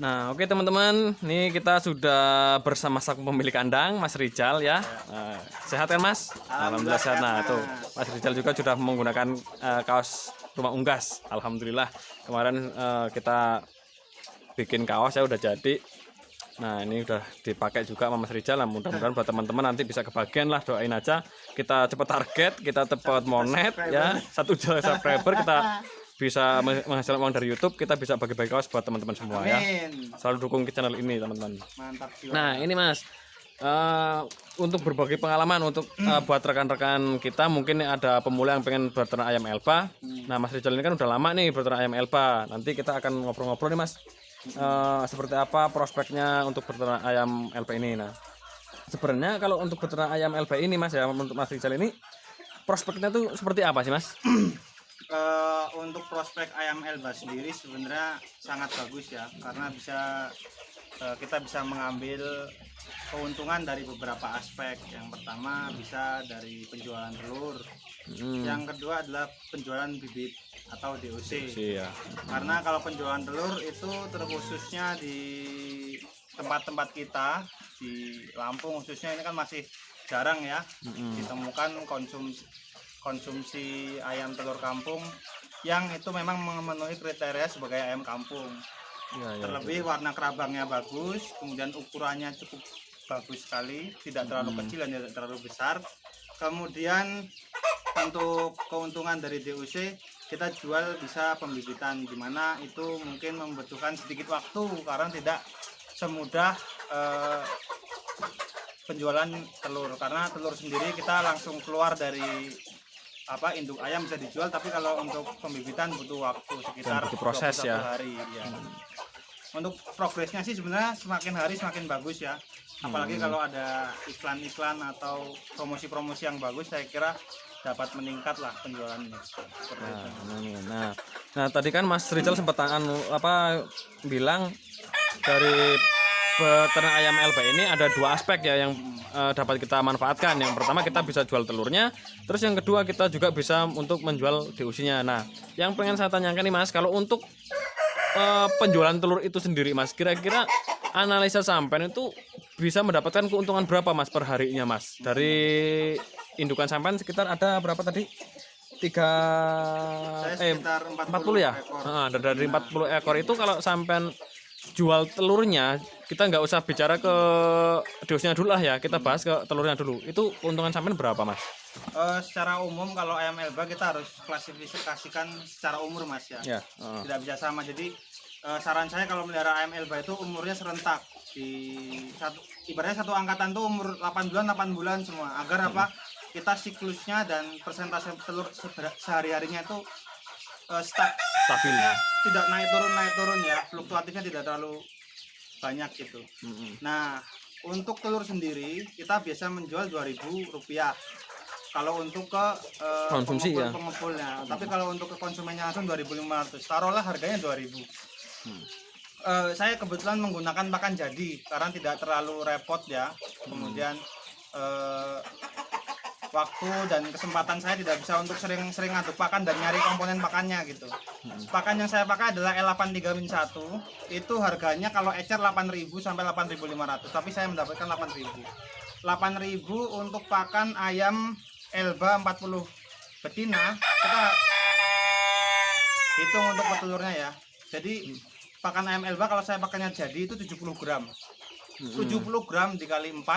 Nah, oke teman-teman, nih kita sudah bersama sang pemilik kandang, Mas Rijal ya. Sehat kan Mas? Alhamdulillah sehat. Nah, tuh Mas Rijal juga sudah menggunakan kaos Rumah Unggas. Alhamdulillah. Kemarin kita bikin kaos ya udah jadi. Nah, ini udah dipakai juga sama Mas Rijal. Nah, mudah-mudahan buat teman-teman nanti bisa kebagian lah, doain aja. Kita cepat target, kita cepat monet ya. 1 juta subscriber kita bisa menghasilkan uang dari YouTube, kita bisa bagi-bagi kaos buat teman-teman semua. Amin. Ya. Selalu dukung ke channel ini teman-teman. Mantap. Nah ini Mas, untuk berbagi pengalaman untuk buat rekan-rekan kita mungkin ada pemula yang pengen berternak ayam Elba. Nah Mas Rijal ini kan udah lama nih berternak ayam Elba. Nanti kita akan ngobrol-ngobrol nih Mas, seperti apa prospeknya untuk berternak ayam Elba ini. Nah sebenarnya kalau untuk berternak ayam Elba ini Mas ya, untuk Mas Rijal ini prospeknya tuh seperti apa sih Mas? Untuk prospek ayam Elba sendiri sebenarnya sangat bagus ya, karena kita bisa mengambil keuntungan dari beberapa aspek. Yang pertama bisa dari penjualan telur, yang kedua adalah penjualan bibit atau DOC. Ya. Karena kalau penjualan telur itu terkhususnya di tempat-tempat kita di Lampung khususnya ini kan masih jarang ya ditemukan konsumsi ayam telur kampung yang itu memang memenuhi kriteria sebagai ayam kampung. Terlebih warna kerabangnya bagus, kemudian ukurannya cukup bagus sekali, tidak terlalu kecil dan tidak terlalu besar. Kemudian untuk keuntungan dari DOC, kita jual bisa pembibitan, dimana itu mungkin membutuhkan sedikit waktu karena tidak semudah penjualan telur, karena telur sendiri kita langsung keluar dari induk ayam bisa dijual, tapi kalau untuk pembibitan butuh waktu sekitar proses 21 hari ya. Untuk progresnya sih sebenarnya semakin hari semakin bagus ya, apalagi kalau ada iklan-iklan atau promosi-promosi yang bagus, saya kira dapat meningkat lah penjualannya. Nah tadi kan Mas Rijal sempat bilang dari peternak ayam Elba ini ada 2 aspek ya yang dapat kita manfaatkan. Yang pertama kita bisa jual telurnya, terus yang kedua kita juga bisa untuk menjual DOC-nya. Nah, yang pengen saya tanyakan nih Mas, kalau untuk penjualan telur itu sendiri Mas, kira-kira analisa sampean itu bisa mendapatkan keuntungan berapa Mas per harinya Mas? Dari indukan sampean sekitar ada berapa tadi? 40 ya? Dari 40 ekor itu kalau sampean jual telurnya, kita nggak usah bicara ke dosnya dulu lah ya, kita bahas ke telurnya dulu. Itu keuntungan sampean berapa Mas? Secara umum kalau ayam Elba kita harus klasifikasikan secara umur Mas ya. Tidak bisa sama. Jadi saran saya kalau melihara ayam Elba itu umurnya serentak, ibaratnya satu angkatan tuh umur 8 bulan semua, agar kita siklusnya dan persentase telur sehari-harinya itu stabil ya, tidak naik turun ya, fluktuatifnya tidak terlalu banyak gitu. Nah untuk telur sendiri kita biasa menjual Rp2.000 kalau untuk ke konsumsi pengepulnya, tapi kalau untuk ke konsumennya langsung 2.500, taruhlah harganya 2.000. Saya kebetulan menggunakan pakan jadi karena tidak terlalu repot ya, kemudian waktu dan kesempatan saya tidak bisa untuk sering-sering ngaduk pakan dan nyari komponen pakannya gitu. Pakan yang saya pakai adalah L83-1, itu harganya kalau ecer 8.000 sampai 8.500, tapi saya mendapatkan 8.000 untuk pakan ayam Elba 40 betina. Kita hitung untuk petelurnya ya, jadi pakan ayam Elba kalau saya pakainya jadi itu 70 gram 70 gram dikali 40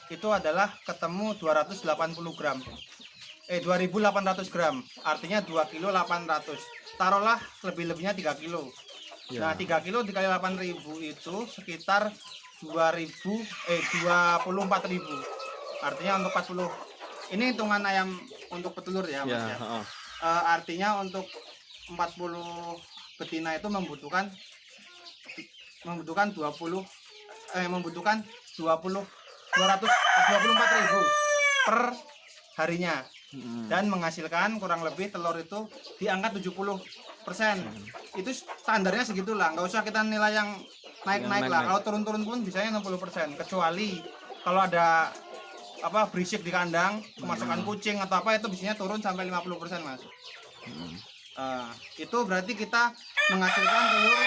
itu adalah ketemu 280 gram 2.800 gram, artinya 2 kilo 800, taruhlah lebih-lebihnya 3 kilo ya. Nah 3 kilo dikali 8.000 itu sekitar 24.000, artinya untuk 40, ini hitungan ayam untuk petelur ya Mas ya. Artinya untuk 40 betina itu membutuhkan 224.000 per harinya, dan menghasilkan kurang lebih telur itu di angka 70%. Itu standarnya segitulah, nggak usah kita nilai yang naik-naik lah. Kalau turun-turun pun bisanya 60%, kecuali kalau ada berisik di kandang, kemasukan kucing atau apa, itu biasanya turun sampai 50% Mas. Itu berarti kita menghasilkan telur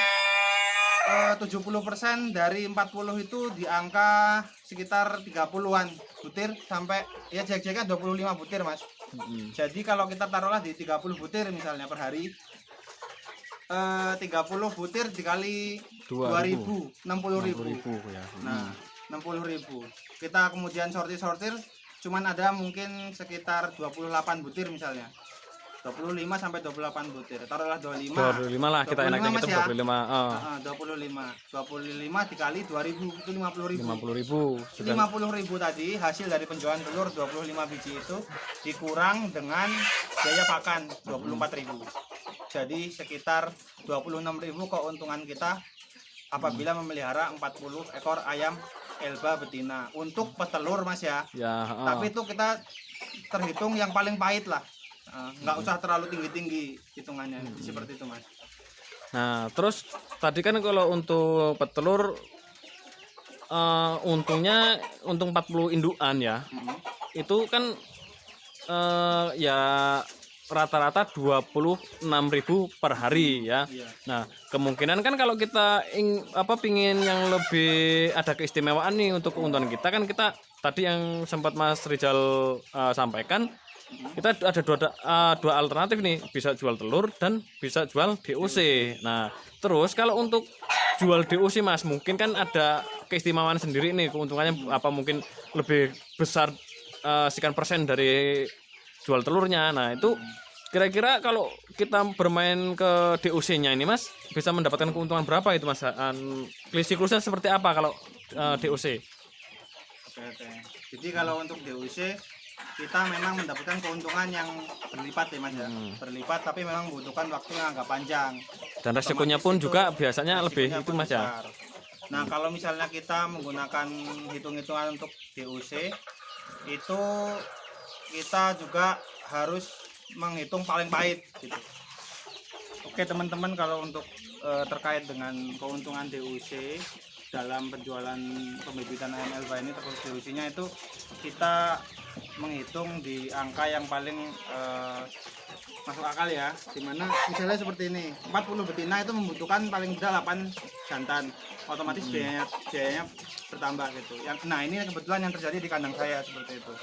70% dari 40 itu di angka sekitar 30-an butir sampai ya jack-jacknya 25 butir Mas. Jadi kalau kita taruhlah di 30 butir misalnya per hari, 30 butir dikali 2000, 60.000. Ya. Nah, 60.000. Kita kemudian sortir cuman ada mungkin sekitar 28 butir misalnya. 25 sampai 28 butir. Taruhlah 25. 25 lah kita 25 enaknya Mas, itu ya? 25. 25 dikali 2000 itu 50.000. 50.000 sudah. 50.000 tadi hasil dari penjualan telur 25 biji itu dikurang dengan biaya pakan 24.000. Jadi sekitar 26.000 keuntungan kita apabila memelihara 40 ekor ayam Elba betina untuk petelur Mas ya. Ya, Tapi itu kita terhitung yang paling pahit lah. Nggak usah terlalu tinggi-tinggi hitungannya seperti itu Mas. Nah, terus tadi kan kalau untuk petelur untungnya untung 40 indukan ya. Itu kan ya rata-rata 26.000 per hari ya. Iya. Nah, kemungkinan kan kalau kita pingin yang lebih ada keistimewaan nih untuk keuntungan kita kan kita tadi yang sempat Mas Rizal sampaikan kita ada dua alternatif nih, bisa jual telur dan bisa jual DOC. Nah, terus kalau untuk jual DOC Mas, mungkin kan ada keistimewaan sendiri nih, keuntungannya apa mungkin lebih besar sekian persen dari jual telurnya. Nah, itu kira-kira kalau kita bermain ke DOC-nya ini Mas, bisa mendapatkan keuntungan berapa itu Mas? Siklusnya seperti apa kalau DOC? Oke. Jadi kalau untuk DOC kita memang mendapatkan keuntungan yang berlipat ya Mas ya. Berlipat tapi memang membutuhkan waktu yang agak panjang. Dan resikonya pun juga biasanya lebih Resikonya itu pun Mas ya. besar. Nah, kalau misalnya kita menggunakan hitung-hitungan untuk DOC itu kita juga harus menghitung paling pahit gitu. Oke teman-teman, kalau untuk terkait dengan keuntungan DOC dalam penjualan pembibitan ayam Elba ini, terus DOC-nya itu kita menghitung di angka yang paling masuk akal ya, dimana misalnya seperti ini 40 betina itu membutuhkan paling tidak 8 jantan, otomatis biayanya bertambah gitu. Nah ini kebetulan yang terjadi di kandang saya seperti itu.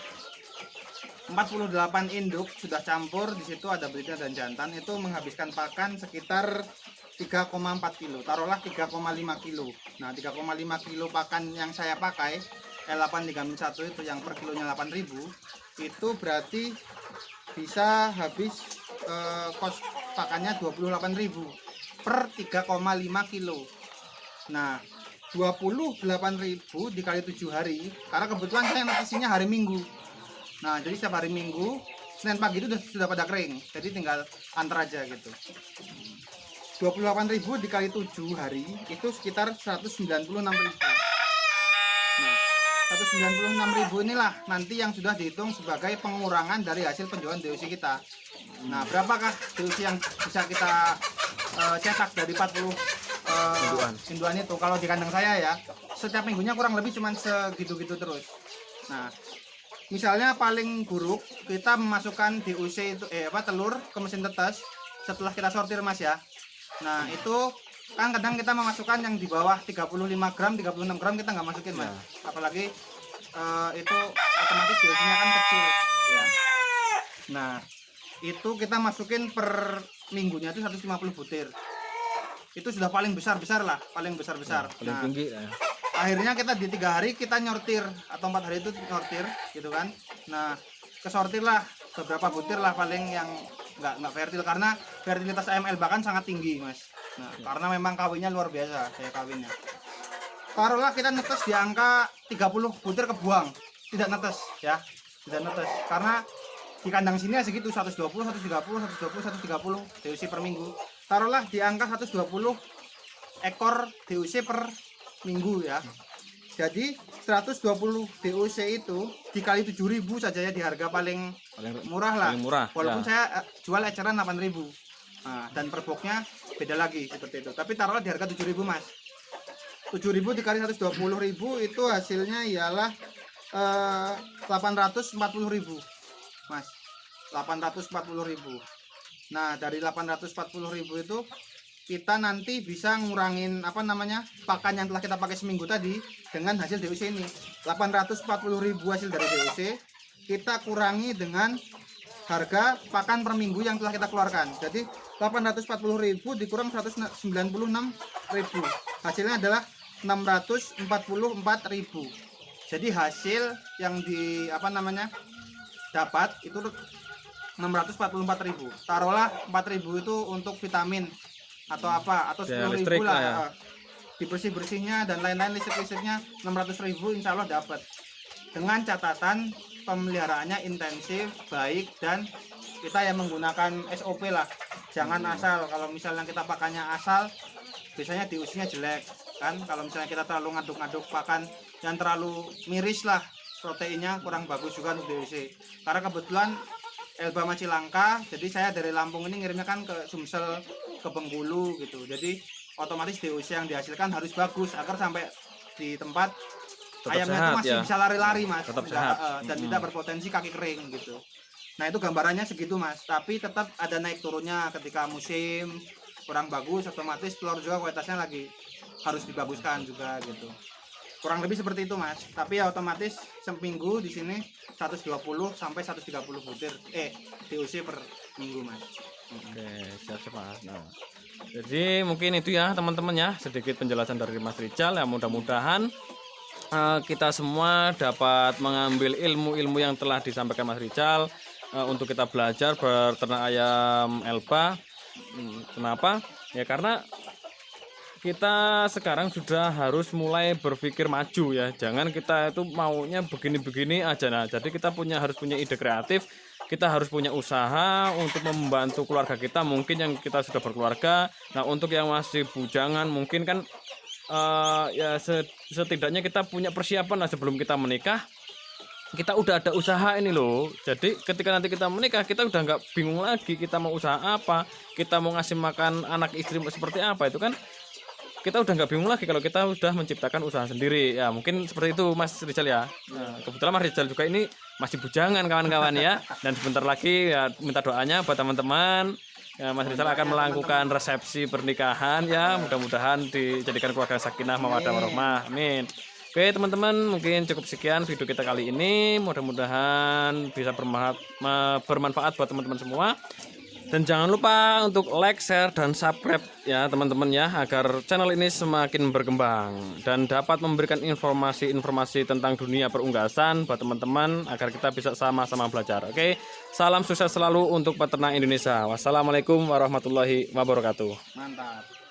48 induk sudah campur, di situ ada betina dan jantan, itu menghabiskan pakan sekitar 3,4 kilo, taruhlah 3,5 kilo. Nah 3,5 kilo pakan yang saya pakai L8 3-1 itu yang per kilonya 8.000, itu berarti bisa habis kos pakannya 28.000 per 3,5 kilo. Nah 28.000 dikali 7 hari, karena kebetulan saya notisinya hari Minggu. Nah jadi setiap hari Minggu Senin pagi itu sudah pada kering, jadi tinggal antar aja gitu. 28.000 dikali 7 hari itu sekitar 196.000. Nah 196.000 inilah nanti yang sudah dihitung sebagai pengurangan dari hasil penjualan DOC kita. Nah berapakah DOC yang bisa kita cetak dari 40 induan itu? Kalau di kandang saya ya, setiap minggunya kurang lebih cuma segitu-gitu terus. Nah misalnya paling buruk kita memasukkan DOC itu telur ke mesin tetes setelah kita sortir Mas ya. Nah itu kan kadang kita memasukkan yang di bawah 35 gram, 36 gram kita nggak masukin Mas. Apalagi itu otomatis DOC-nya kan kecil ya. Nah itu kita masukin per minggunya itu 150 butir. Itu sudah paling besar lah, paling besar. Paling tinggi ya. Akhirnya kita di 3 hari kita nyortir atau 4 hari itu nyortir gitu kan. Nah kesortir lah beberapa butir lah paling yang nggak fertil, karena fertilitas ayam Elba kan sangat tinggi Mas. Nah karena memang kawinnya luar biasa saya kawinnya. Taruhlah kita netes di angka 30 butir kebuang, tidak netes ya, tidak netes karena di kandang sini segitu 120, 130 DOC per minggu. Taruhlah di angka 120 ekor DOC per minggu ya. Jadi 120 DOC itu dikali 7.000 saja ya, di harga paling murah lah. Paling murah, walaupun ya. saya jual eceran 8.000. Nah, dan per boxnya beda lagi seperti itu. Tapi taruhlah di harga 7.000 Mas. 7.000 dikali 120.000 itu hasilnya ialah 840.000 Mas. 840.000. Nah dari 840.000 itu kita nanti bisa ngurangin pakan yang telah kita pakai seminggu tadi dengan hasil DOC ini. 840.000 hasil dari DOC kita kurangi dengan harga pakan per minggu yang telah kita keluarkan. Jadi 840.000 dikurang 196.000, hasilnya adalah 644.000. Jadi hasil yang dapat itu 644.000. Taruhlah 4.000 itu untuk vitamin atau atau 10.000 lah ya. Dibersih-bersihnya dan lain-lain, listrik-listriknya 600.000 insya Allah dapat. Dengan catatan pemeliharaannya intensif, baik, dan kita yang menggunakan SOP lah. Jangan asal, kalau misalnya kita pakannya asal biasanya diusinya jelek kan. Kalau misalnya kita terlalu ngaduk-ngaduk pakan yang terlalu miris lah, proteinnya kurang bagus juga untuk DOC. Karena kebetulan Elba masih langka, jadi saya dari Lampung ini ngirimnya kan ke Sumsel, ke Bengkulu gitu. Jadi otomatis DOC yang dihasilkan harus bagus agar sampai di tempat tetap ayamnya sehat, itu masih ya. bisa lari-lari mas, Tetap sehat. Dan tidak berpotensi kaki kering gitu. Nah itu gambarannya segitu mas, tapi tetap ada naik turunnya ketika musim kurang bagus, otomatis telur juga kualitasnya lagi harus dibaguskan juga gitu. Kurang lebih seperti itu mas, tapi ya otomatis seminggu di sini 120 sampai 130 butir DOC per minggu mas. Oke, siap Mas. Nah, jadi mungkin itu ya teman-teman ya, sedikit penjelasan dari Mas Rijal ya. Mudah-mudahan kita semua dapat mengambil ilmu-ilmu yang telah disampaikan Mas Rijal untuk kita belajar berternak ayam Elba. Kenapa? Ya karena kita sekarang sudah harus mulai berpikir maju ya. Jangan kita itu maunya begini-begini aja. Nah, jadi kita harus punya ide kreatif. Kita harus punya usaha untuk membantu keluarga kita. Mungkin yang kita sudah berkeluarga. Nah, untuk yang masih bujangan mungkin kan ya setidaknya kita punya persiapan lah sebelum kita menikah. Kita udah ada usaha ini loh. Jadi ketika nanti kita menikah, kita udah nggak bingung lagi kita mau usaha apa, kita mau ngasih makan anak istri seperti apa, itu kan kita udah nggak bingung lagi kalau kita udah menciptakan usaha sendiri ya. Mungkin seperti itu Mas Rijal ya. Nah, kebetulan Mas Rijal juga ini masih bujangan kawan-kawan ya, dan sebentar lagi ya minta doanya buat teman-teman ya, Mas Rijal akan melakukan resepsi pernikahan ya. Mudah-mudahan dijadikan keluarga sakinah mawaddah warahmah, amin. Oke teman-teman, mungkin cukup sekian video kita kali ini. Mudah-mudahan bisa bermanfaat buat teman-teman semua. Dan jangan lupa untuk like, share, dan subscribe ya teman-teman ya, agar channel ini semakin berkembang dan dapat memberikan informasi-informasi tentang dunia perunggasan buat teman-teman agar kita bisa sama-sama belajar. Oke, salam sukses selalu untuk peternak Indonesia. Wassalamualaikum warahmatullahi wabarakatuh. Mantap.